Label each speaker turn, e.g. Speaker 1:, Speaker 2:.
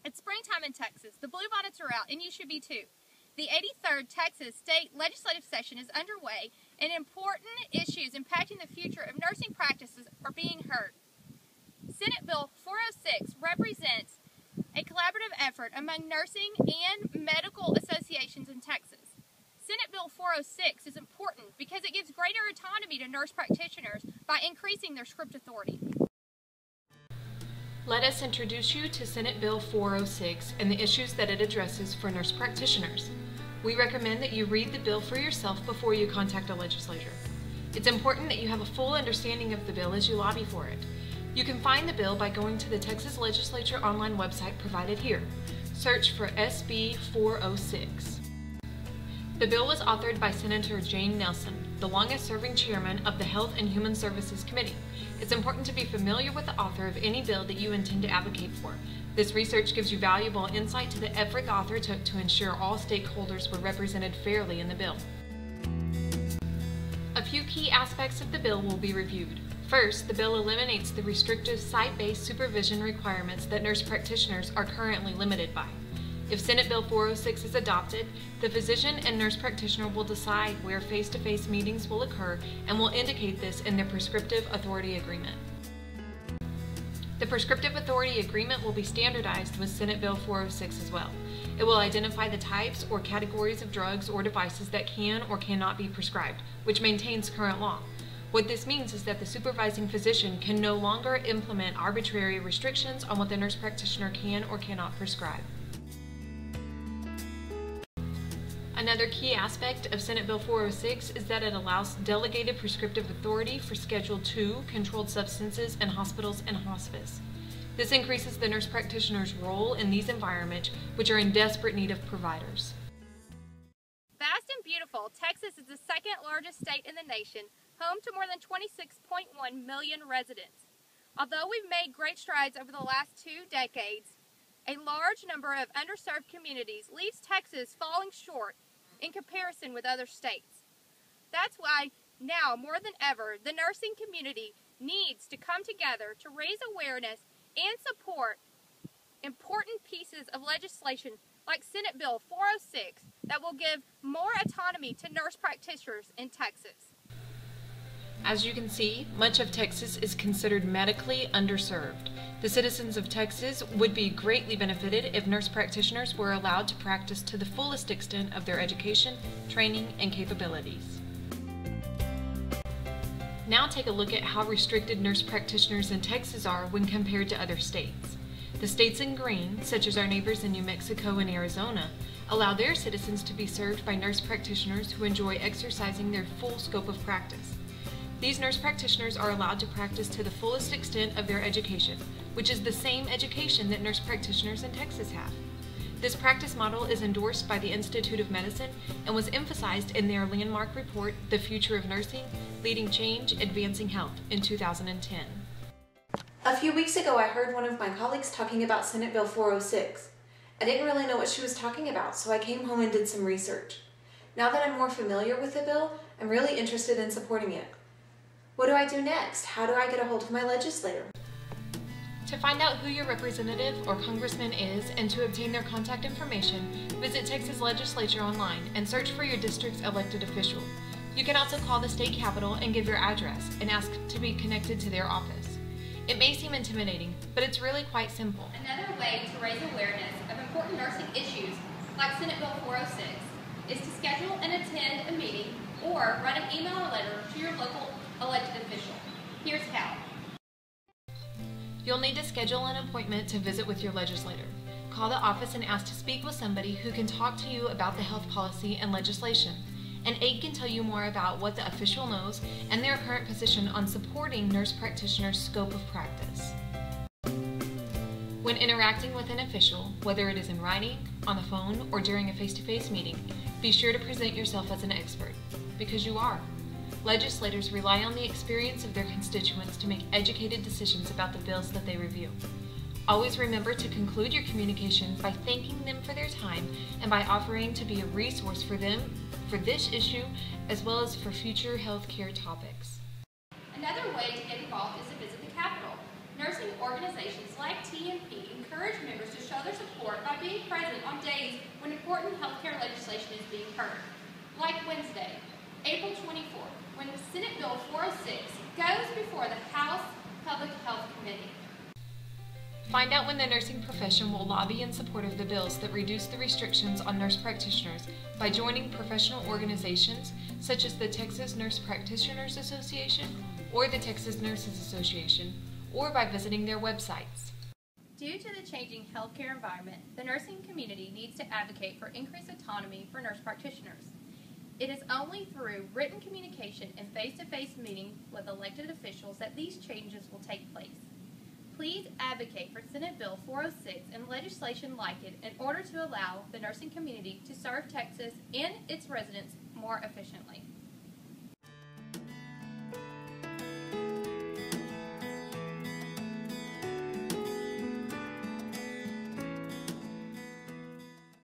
Speaker 1: It's springtime in Texas. The bluebonnets are out, and you should be too. The 83rd Texas State Legislative Session is underway, and important issues impacting the future of nursing practices are being heard. Senate Bill 406 represents a collaborative effort among nursing and medical associations in Texas. Senate Bill 406 is important because it gives greater autonomy to nurse practitioners by increasing their script authority.
Speaker 2: Let us introduce you to Senate Bill 406 and the issues that it addresses for nurse practitioners. We recommend that you read the bill for yourself before you contact a legislator. It's important that you have a full understanding of the bill as you lobby for it. You can find the bill by going to the Texas Legislature online website provided here. Search for SB 406. The bill was authored by Senator Jane Nelson, the longest-serving chairman of the Health and Human Services Committee. It's important to be familiar with the author of any bill that you intend to advocate for. This research gives you valuable insight to the effort the author took to ensure all stakeholders were represented fairly in the bill. A few key aspects of the bill will be reviewed. First, the bill eliminates the restrictive site-based supervision requirements that nurse practitioners are currently limited by. If Senate Bill 406 is adopted, the physician and nurse practitioner will decide where face-to-face meetings will occur and will indicate this in their prescriptive authority agreement. The prescriptive authority agreement will be standardized with Senate Bill 406 as well. It will identify the types or categories of drugs or devices that can or cannot be prescribed, which maintains current law. What this means is that the supervising physician can no longer implement arbitrary restrictions on what the nurse practitioner can or cannot prescribe. Another key aspect of Senate Bill 406 is that it allows delegated prescriptive authority for Schedule II controlled substances in hospitals and hospice. This increases the nurse practitioner's role in these environments, which are in desperate need of providers.
Speaker 1: Vast and beautiful, Texas is the second largest state in the nation, home to more than 26.1 million residents. Although we've made great strides over the last 2 decades, a large number of underserved communities leaves Texas falling short in comparison with other states. That's why now more than ever the nursing community needs to come together to raise awareness and support important pieces of legislation like Senate Bill 406 that will give more autonomy to nurse practitioners in Texas.
Speaker 2: As you can see, much of Texas is considered medically underserved. The citizens of Texas would be greatly benefited if nurse practitioners were allowed to practice to the fullest extent of their education, training, and capabilities. Now take a look at how restricted nurse practitioners in Texas are when compared to other states. The states in green, such as our neighbors in New Mexico and Arizona, allow their citizens to be served by nurse practitioners who enjoy exercising their full scope of practice. These nurse practitioners are allowed to practice to the fullest extent of their education, which is the same education that nurse practitioners in Texas have. This practice model is endorsed by the Institute of Medicine and was emphasized in their landmark report, The Future of Nursing, Leading Change, Advancing Health, in 2010.
Speaker 3: A few weeks ago, I heard one of my colleagues talking about Senate Bill 406. I didn't really know what she was talking about, so I came home and did some research. Now that I'm more familiar with the bill, I'm really interested in supporting it. What do I do next? How do I get a hold of my legislator?
Speaker 2: To find out who your representative or congressman is and to obtain their contact information, visit Texas Legislature online and search for your district's elected official. You can also call the state capitol and give your address and ask to be connected to their office. It may seem intimidating, but it's really quite simple.
Speaker 1: Another way to raise awareness of important nursing issues like Senate Bill 406 is to schedule and attend a meeting or write an email or letter to your local elected official. Here's how.
Speaker 2: You'll need to schedule an appointment to visit with your legislator. Call the office and ask to speak with somebody who can talk to you about the health policy and legislation. An aide can tell you more about what the official knows and their current position on supporting nurse practitioners' scope of practice. When interacting with an official, whether it is in writing, on the phone, or during a face-to-face meeting, be sure to present yourself as an expert, because you are. Legislators rely on the experience of their constituents to make educated decisions about the bills that they review. Always remember to conclude your communication by thanking them for their time and by offering to be a resource for them for this issue as well as for future health care topics.
Speaker 1: Another way to get involved is to visit the Capitol. Nursing organizations like TNP encourage members to show their support by being present on days when important healthcare legislation is being heard, like Wednesday, April 24th, when Senate Bill 406 goes before the House Public Health Committee.
Speaker 2: Find out when the nursing profession will lobby in support of the bills that reduce the restrictions on nurse practitioners by joining professional organizations such as the Texas Nurse Practitioners Association or the Texas Nurses Association, or by visiting their websites.
Speaker 1: Due to the changing healthcare environment, the nursing community needs to advocate for increased autonomy for nurse practitioners. It is only through written communication and face-to-face meetings with elected officials that these changes will take place. Please advocate for Senate Bill 406 and legislation like it in order to allow the nursing community to serve Texas and its residents more efficiently.